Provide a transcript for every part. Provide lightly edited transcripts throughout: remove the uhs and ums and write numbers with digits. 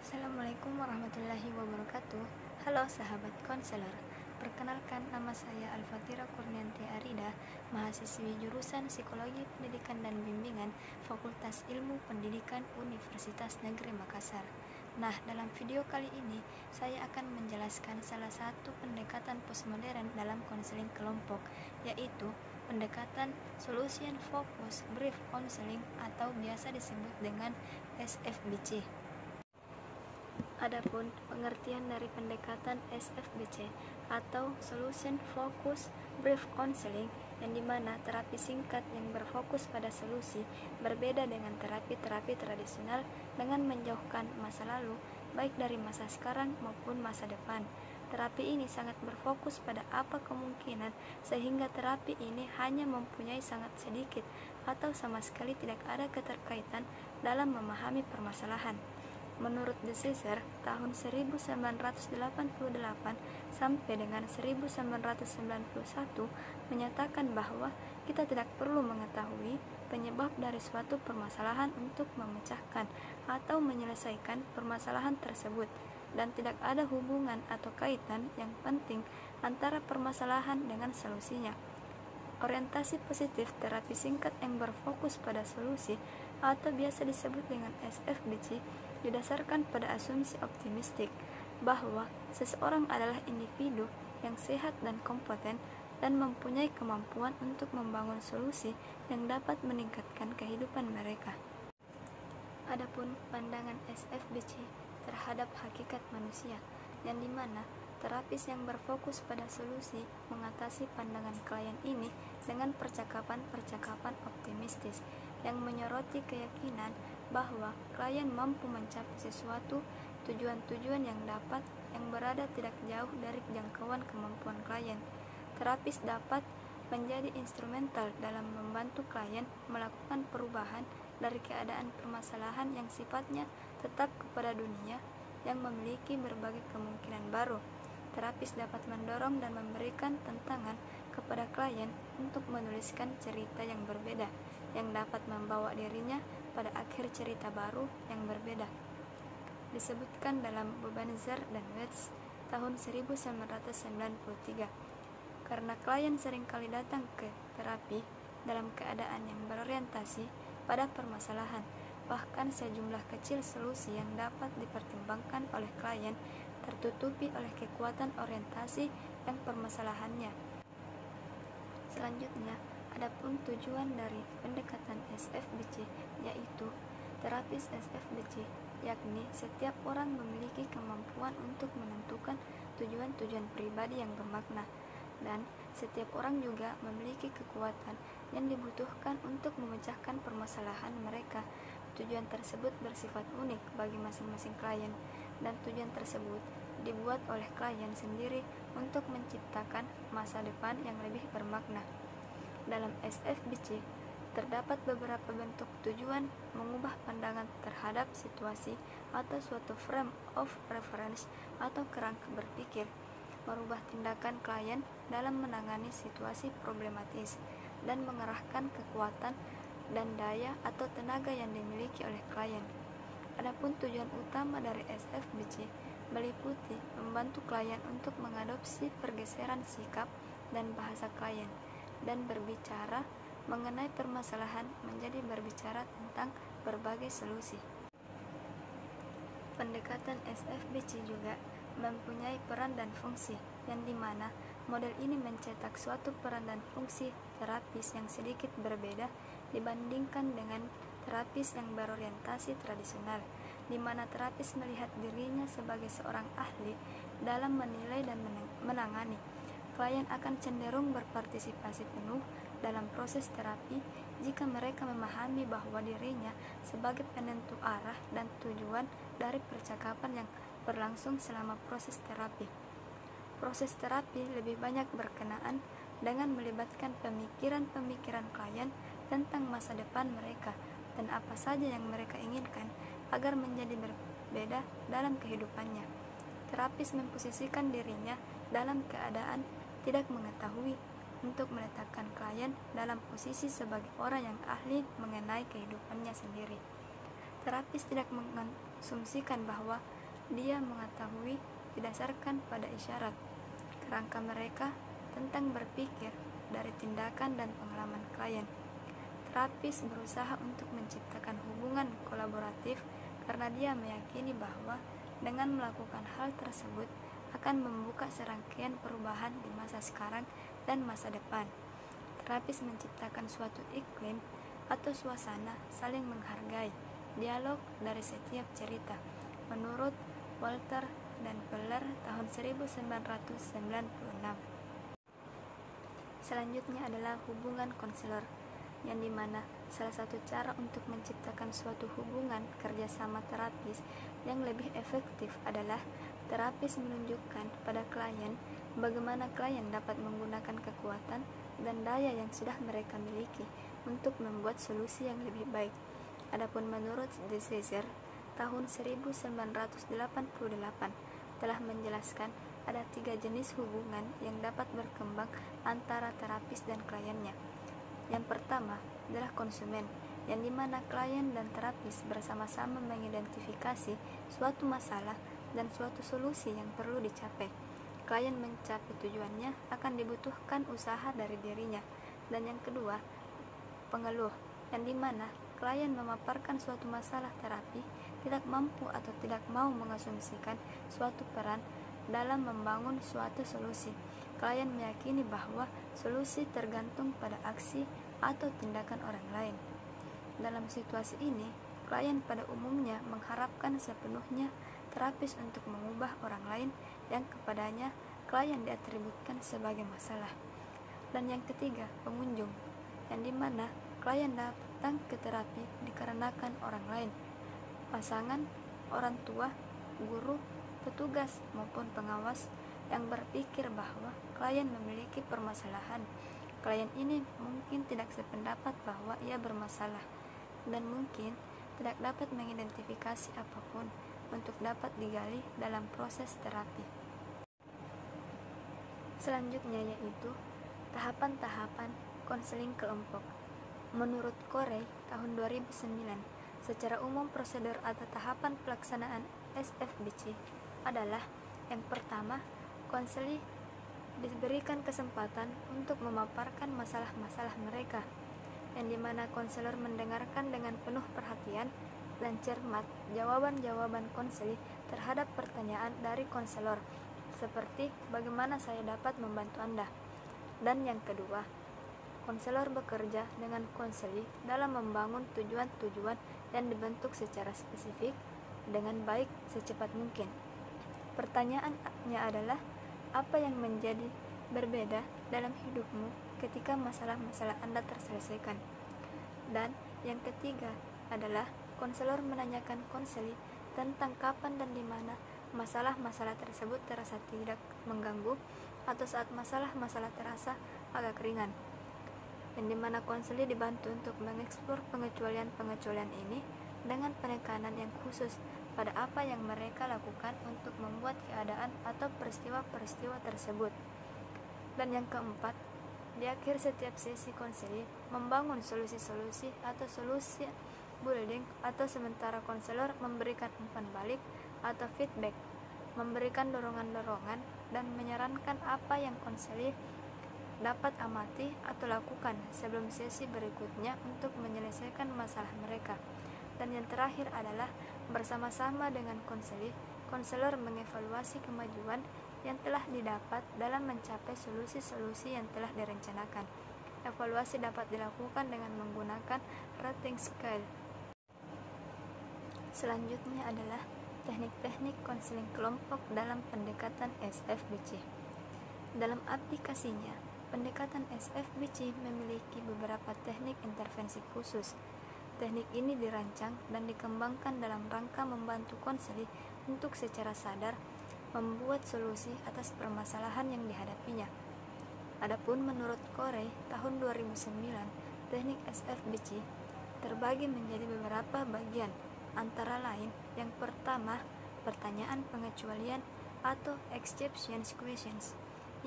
Assalamualaikum warahmatullahi wabarakatuh. Halo sahabat konselor, perkenalkan nama saya Alfatira Kurnianti Arida, mahasiswi jurusan Psikologi Pendidikan dan Bimbingan Fakultas Ilmu Pendidikan Universitas Negeri Makassar. Nah, dalam video kali ini saya akan menjelaskan salah satu pendekatan postmodern dalam konseling kelompok, yaitu pendekatan Solution Focus Brief Counseling atau biasa disebut dengan SFBC. Adapun pengertian dari pendekatan SFBC atau Solution Focus Brief Counseling, yang dimana terapi singkat yang berfokus pada solusi berbeda dengan terapi-terapi tradisional dengan menjauhkan masa lalu, baik dari masa sekarang maupun masa depan. Terapi ini sangat berfokus pada apa kemungkinan, sehingga terapi ini hanya mempunyai sangat sedikit atau sama sekali tidak ada keterkaitan dalam memahami permasalahan. Menurut De Sizer, tahun 1988 sampai dengan 1991 menyatakan bahwa kita tidak perlu mengetahui penyebab dari suatu permasalahan untuk memecahkan atau menyelesaikan permasalahan tersebut, dan tidak ada hubungan atau kaitan yang penting antara permasalahan dengan solusinya. Orientasi positif terapi singkat yang berfokus pada solusi atau biasa disebut dengan SFBC didasarkan pada asumsi optimistik bahwa seseorang adalah individu yang sehat dan kompeten dan mempunyai kemampuan untuk membangun solusi yang dapat meningkatkan kehidupan mereka. Adapun pandangan SFBC terhadap hakikat manusia, yang dimana terapis yang berfokus pada solusi mengatasi pandangan klien ini dengan percakapan-percakapan optimistis yang menyoroti keyakinan bahwa klien mampu mencapai sesuatu tujuan-tujuan yang berada tidak jauh dari jangkauan kemampuan klien. Terapis dapat menjadi instrumental dalam membantu klien melakukan perubahan dari keadaan permasalahan yang sifatnya tetap kepada dunia yang memiliki berbagai kemungkinan baru. Terapis dapat mendorong dan memberikan tantangan kepada klien untuk menuliskan cerita yang berbeda, yang dapat membawa dirinya pada akhir cerita baru yang berbeda. Disebutkan dalam Bubenzer dan Wetz tahun 1993, karena klien seringkali datang ke terapi dalam keadaan yang berorientasi pada permasalahan, bahkan sejumlah kecil solusi yang dapat dipertimbangkan oleh klien tertutupi oleh kekuatan orientasi yang permasalahannya. Selanjutnya, adapun tujuan dari pendekatan SFBC, yaitu terapis SFBC, yakni setiap orang memiliki kemampuan untuk menentukan tujuan-tujuan pribadi yang bermakna, dan setiap orang juga memiliki kekuatan yang dibutuhkan untuk memecahkan permasalahan mereka. Tujuan tersebut bersifat unik bagi masing-masing klien, dan tujuan tersebut dibuat oleh klien sendiri untuk menciptakan masa depan yang lebih bermakna. Dalam SFBC, terdapat beberapa bentuk tujuan mengubah pandangan terhadap situasi atau suatu frame of reference atau kerangka berpikir, merubah tindakan klien dalam menangani situasi problematis, dan mengerahkan kekuatan dan daya atau tenaga yang dimiliki oleh klien. Adapun tujuan utama dari SFBC meliputi membantu klien untuk mengadopsi pergeseran sikap dan bahasa klien, dan berbicara mengenai permasalahan menjadi berbicara tentang berbagai solusi. Pendekatan SFBC juga mempunyai peran dan fungsi, yang dimana model ini mencetak suatu peran dan fungsi terapis yang sedikit berbeda dibandingkan dengan terapis yang berorientasi tradisional, di mana terapis melihat dirinya sebagai seorang ahli dalam menilai dan menangani. Klien akan cenderung berpartisipasi penuh dalam proses terapi jika mereka memahami bahwa dirinya sebagai penentu arah dan tujuan dari percakapan yang berlangsung selama proses terapi. Proses terapi lebih banyak berkenaan dengan melibatkan pemikiran-pemikiran klien tentang masa depan mereka dan apa saja yang mereka inginkan agar menjadi berbeda dalam kehidupannya. Terapis memposisikan dirinya dalam keadaan tidak mengetahui untuk meletakkan klien dalam posisi sebagai orang yang ahli mengenai kehidupannya sendiri. Terapis tidak mengasumsikan bahwa dia mengetahui didasarkan pada isyarat. Kerangka mereka tentang berpikir dari tindakan dan pengalaman klien. Terapis berusaha untuk menciptakan hubungan kolaboratif karena dia meyakini bahwa dengan melakukan hal tersebut akan membuka serangkaian perubahan di masa sekarang dan masa depan. Terapis menciptakan suatu iklim atau suasana saling menghargai, dialog dari setiap cerita. Menurut Walter dan Peller tahun 1996. Selanjutnya adalah hubungan konselor, yang dimana salah satu cara untuk menciptakan suatu hubungan kerjasama terapis yang lebih efektif adalah terapis menunjukkan pada klien bagaimana klien dapat menggunakan kekuatan dan daya yang sudah mereka miliki untuk membuat solusi yang lebih baik. Adapun menurut De Cesar tahun 1988 telah menjelaskan ada 3 jenis hubungan yang dapat berkembang antara terapis dan kliennya. Yang pertama adalah konsumen, yang dimana klien dan terapis bersama-sama mengidentifikasi suatu masalah dan suatu solusi yang perlu dicapai. Klien mencapai tujuannya akan dibutuhkan usaha dari dirinya. Dan yang kedua, pengeluh, yang dimana klien memaparkan suatu masalah terapi, tidak mampu atau tidak mau mengasumsikan suatu peran dalam membangun suatu solusi. Klien meyakini bahwa solusi tergantung pada aksi atau tindakan orang lain. Dalam situasi ini, klien pada umumnya mengharapkan sepenuhnya terapis untuk mengubah orang lain yang kepadanya klien diatributkan sebagai masalah. Dan yang ketiga, pengunjung, yang dimana klien datang ke terapi dikarenakan orang lain, pasangan, orang tua, guru, petugas maupun pengawas yang berpikir bahwa klien memiliki permasalahan. Klien ini mungkin tidak sependapat bahwa ia bermasalah dan mungkin tidak dapat mengidentifikasi apapun untuk dapat digali dalam proses terapi. Selanjutnya yaitu tahapan-tahapan konseling kelompok. Menurut Corey tahun 2009, secara umum prosedur atau tahapan pelaksanaan SFBC adalah yang pertama, konseli diberikan kesempatan untuk memaparkan masalah-masalah mereka, yang dimana konselor mendengarkan dengan penuh perhatian dan cermat jawaban-jawaban konseli terhadap pertanyaan dari konselor, seperti bagaimana saya dapat membantu Anda. Dan yang kedua, konselor bekerja dengan konseli dalam membangun tujuan-tujuan yang dibentuk secara spesifik dengan baik secepat mungkin. Pertanyaannya adalah, apa yang menjadi berbeda dalam hidupmu ketika masalah-masalah Anda terselesaikan? Dan yang ketiga adalah konselor menanyakan konseli tentang kapan dan di mana masalah-masalah tersebut terasa tidak mengganggu atau saat masalah-masalah terasa agak ringan, yang dimana konseli dibantu untuk mengeksplor pengecualian-pengecualian ini dengan penekanan yang khusus pada apa yang mereka lakukan untuk membuat keadaan atau peristiwa-peristiwa tersebut. Dan yang keempat, di akhir setiap sesi konseli membangun solusi-solusi atau solusi building, atau sementara konselor memberikan umpan balik atau feedback, memberikan dorongan-dorongan dan menyarankan apa yang konseli dapat amati atau lakukan sebelum sesi berikutnya untuk menyelesaikan masalah mereka. Dan yang terakhir adalah bersama-sama dengan konselor mengevaluasi kemajuan yang telah didapat dalam mencapai solusi-solusi yang telah direncanakan. Evaluasi dapat dilakukan dengan menggunakan rating scale. Selanjutnya adalah teknik-teknik konseling kelompok dalam pendekatan SFBC. Dalam aplikasinya, pendekatan SFBC memiliki beberapa teknik intervensi khusus. Teknik ini dirancang dan dikembangkan dalam rangka membantu konseli untuk secara sadar membuat solusi atas permasalahan yang dihadapinya. Adapun menurut Corey tahun 2009, teknik SFBC terbagi menjadi beberapa bagian, antara lain yang pertama, pertanyaan pengecualian atau exception questions,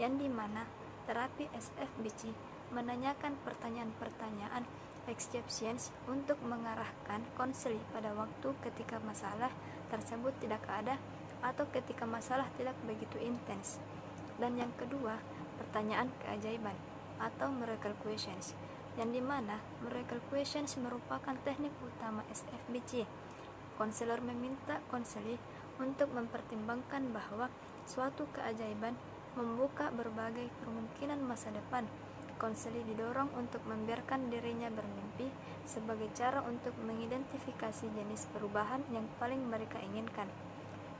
yang dimana terapi SFBC menanyakan pertanyaan-pertanyaan exceptions untuk mengarahkan konseling pada waktu ketika masalah tersebut tidak ada atau ketika masalah tidak begitu intens. Dan yang kedua, pertanyaan keajaiban atau miracle questions, yang dimana miracle questions merupakan teknik utama SFBC. Konselor meminta konseling untuk mempertimbangkan bahwa suatu keajaiban membuka berbagai kemungkinan masa depan. Konseling didorong untuk membiarkan dirinya bermimpi sebagai cara untuk mengidentifikasi jenis perubahan yang paling mereka inginkan.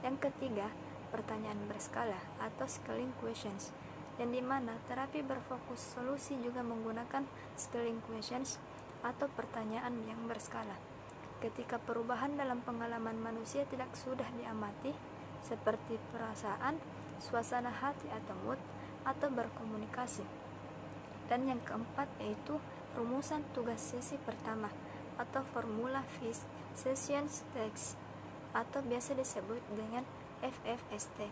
Yang ketiga, pertanyaan berskala atau scaling questions, yang dimana terapi berfokus solusi juga menggunakan scaling questions atau pertanyaan yang berskala. Ketika perubahan dalam pengalaman manusia tidak sudah diamati, seperti perasaan, suasana hati atau mood, atau berkomunikasi. Dan yang keempat yaitu rumusan tugas sesi pertama atau formula FIS Session Text atau biasa disebut dengan FFST,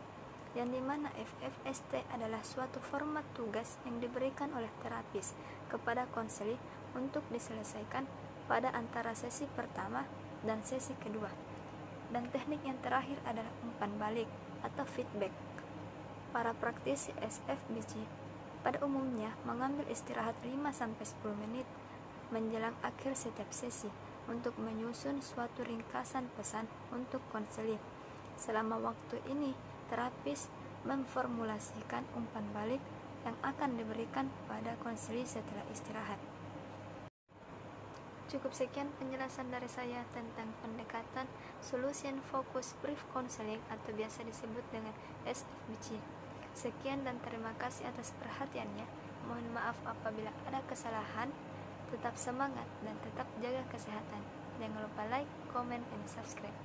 yang dimana FFST adalah suatu format tugas yang diberikan oleh terapis kepada konseling untuk diselesaikan pada antara sesi pertama dan sesi kedua. Dan teknik yang terakhir adalah umpan balik atau feedback. Para praktisi SFBC pada umumnya mengambil istirahat 5-10 menit menjelang akhir setiap sesi untuk menyusun suatu ringkasan pesan untuk konseling. Selama waktu ini, terapis memformulasikan umpan balik yang akan diberikan pada konseling setelah istirahat. Cukup sekian penjelasan dari saya tentang pendekatan Solution Focus Brief Counseling atau biasa disebut dengan SFBC. Sekian dan terima kasih atas perhatiannya. Mohon maaf apabila ada kesalahan. Tetap semangat dan tetap jaga kesehatan. Jangan lupa like, comment, and subscribe.